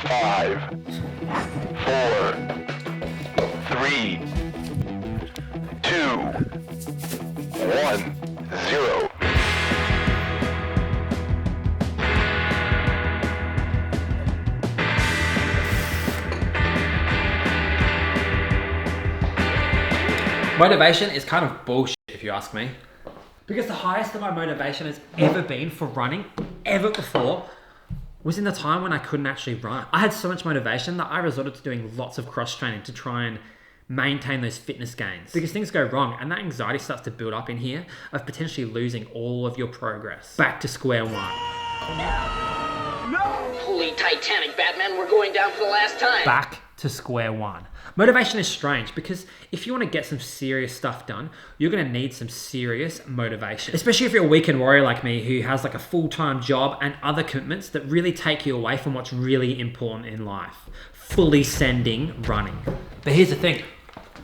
5, 4, 3, 2, 1, 0. Motivation is kind of bullshit if you ask me. Because the highest that my motivation has ever been for running, ever before, was in the time when I couldn't actually run. I had so much motivation that I resorted to doing lots of cross training to try and maintain those fitness gains. Because things go wrong and that anxiety starts to build up in here of potentially losing all of your progress. Back to square one. Pull it Titanic, Batman. We're going down for the last time. Back to square one. Motivation is strange because if you want to get some serious stuff done, you're going to need some serious motivation. Especially if you're a weekend warrior like me who has like a full-time job and other commitments that really take you away from what's really important in life. Fully sending running. But here's the thing.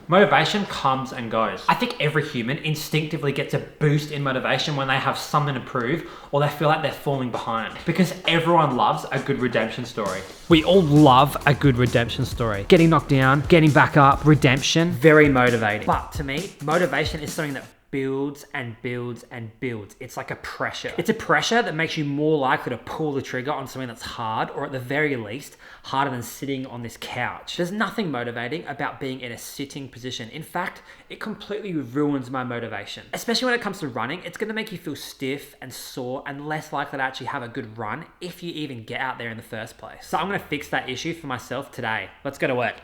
Motivation comes and goes. I think every human instinctively gets a boost in motivation when they have something to prove or they feel like they're falling behind. Because everyone loves a good redemption story. We all love a good redemption story. Getting knocked down, getting back up, redemption, very motivating. But to me, motivation is something that builds and builds and builds. It's like a pressure. It's a pressure that makes you more likely to pull the trigger on something that's hard, or at the very least, harder than sitting on this couch. There's nothing motivating about being in a sitting position. In fact, it completely ruins my motivation. Especially when it comes to running, it's gonna make you feel stiff and sore and less likely to actually have a good run if you even get out there in the first place. So I'm gonna fix that issue for myself today. Let's go to work.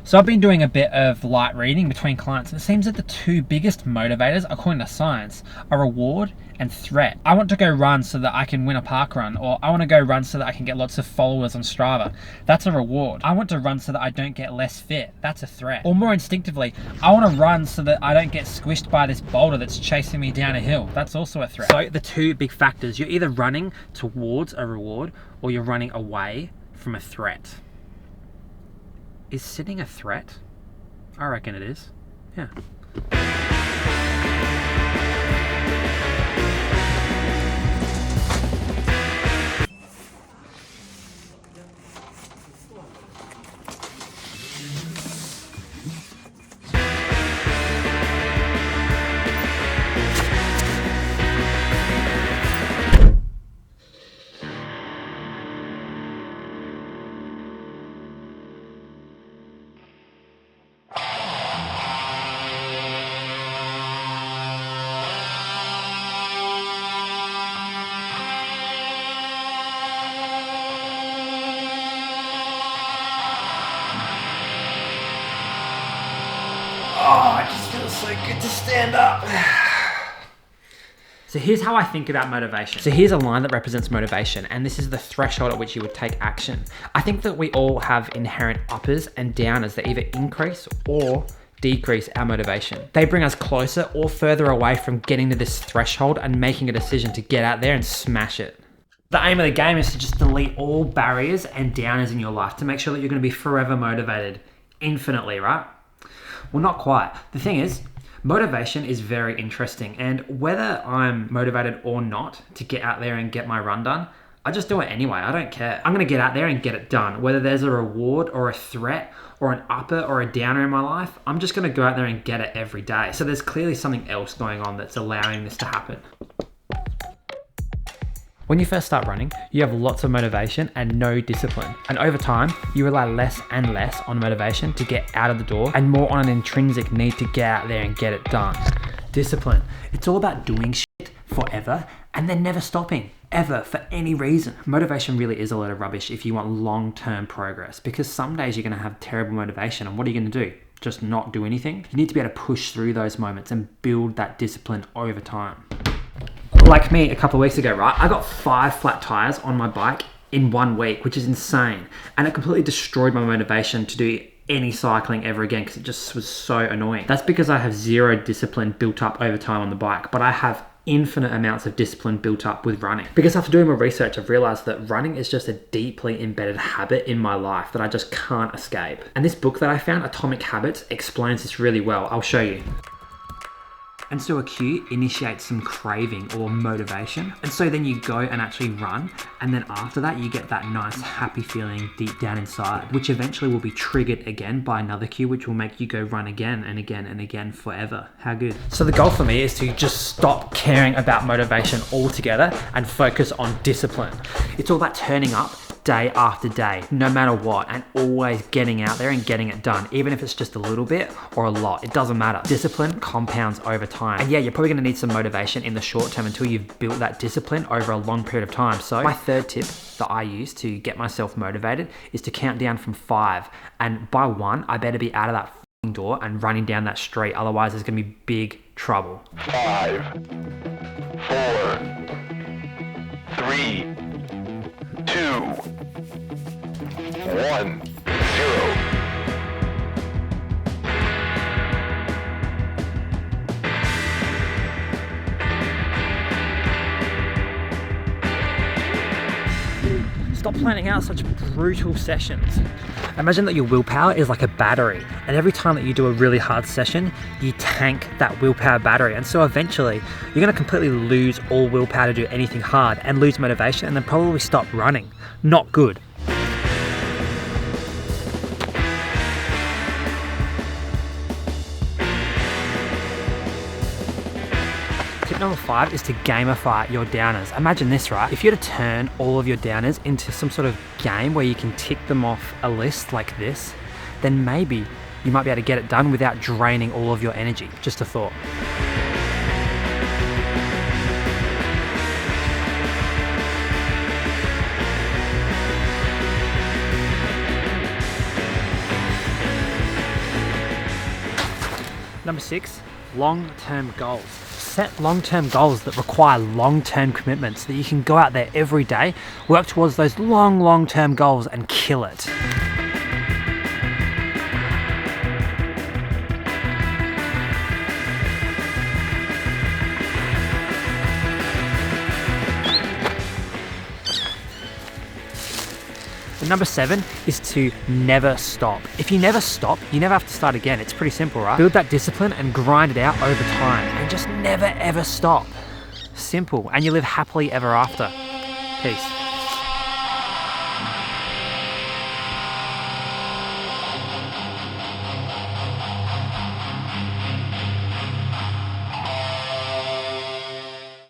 So I've been doing a bit of light reading between clients, and it seems that the two biggest motivators, according to science, are reward and threat. I want to go run so that I can win a park run, or I want to go run so that I can get lots of followers on Strava. That's a reward. I want to run so that I don't get less fit. That's a threat. Or more instinctively, I want to run so that I don't get squished by this boulder that's chasing me down a hill. That's also a threat. So the two big factors, you're either running towards a reward or you're running away from a threat. Is sitting a threat? I reckon it is. Yeah. Oh, it just feels so good to stand up. So here's how I think about motivation. So here's a line that represents motivation, and this is the threshold at which you would take action. I think that we all have inherent uppers and downers that either increase or decrease our motivation. They bring us closer or further away from getting to this threshold and making a decision to get out there and smash it. The aim of the game is to just delete all barriers and downers in your life to make sure that you're going to be forever motivated infinitely, right? Well, not quite. The thing is, motivation is very interesting, and whether I'm motivated or not to get out there and get my run done, I just do it anyway. I don't care. I'm going to get out there and get it done. Whether there's a reward or a threat or an upper or a downer in my life, I'm just going to go out there and get it every day. So there's clearly something else going on that's allowing this to happen. When you first start running, you have lots of motivation and no discipline. And over time, you rely less and less on motivation to get out of the door and more on an intrinsic need to get out there and get it done. Discipline. It's all about doing shit forever and then never stopping, ever, for any reason. Motivation really is a lot of rubbish if you want long-term progress, because some days you're going to have terrible motivation, and what are you going to do? Just not do anything? You need to be able to push through those moments and build that discipline over time. Like me a couple of weeks ago, right? I got 5 flat tires on my bike in 1 week, which is insane. And it completely destroyed my motivation to do any cycling ever again because it just was so annoying. That's because I have zero discipline built up over time on the bike, but I have infinite amounts of discipline built up with running. Because after doing my research, I've realized that running is just a deeply embedded habit in my life that I just can't escape. And this book that I found, Atomic Habits, explains this really well. I'll show you. And so a cue initiates some craving or motivation. And so then you go and actually run. And then after that, you get that nice happy feeling deep down inside, which eventually will be triggered again by another cue, which will make you go run again and again and again forever. How good. So the goal for me is to just stop caring about motivation altogether and focus on discipline. It's all about turning up day after day, no matter what, and always getting out there and getting it done, even if it's just a little bit or a lot, it doesn't matter. Discipline compounds over time. And yeah, you're probably gonna need some motivation in the short term until you've built that discipline over a long period of time. So my third tip that I use to get myself motivated is to count down from 5. And by 1, I better be out of that door and running down that street. Otherwise, there's gonna be big trouble. 5, 4, 3, 2, 1, 0. Stop planning out such brutal sessions. Imagine that your willpower is like a battery, and every time that you do a really hard session, you tank that willpower battery, and so eventually you're going to completely lose all willpower to do anything hard and lose motivation and then probably stop running. Not good. Tip number 5 is to gamify your downers. Imagine this, right? If you were to turn all of your downers into some sort of game where you can tick them off a list like this, then maybe you might be able to get it done without draining all of your energy. Just a thought. Number 6, long-term goals. Set long-term goals that require long-term commitment so that you can go out there every day, work towards those long-term goals and kill it. And number 7 is to never stop. If you never stop, you never have to start again. It's pretty simple, right? Build that discipline and grind it out over time and just never ever stop. Simple, and you live happily ever after. Peace.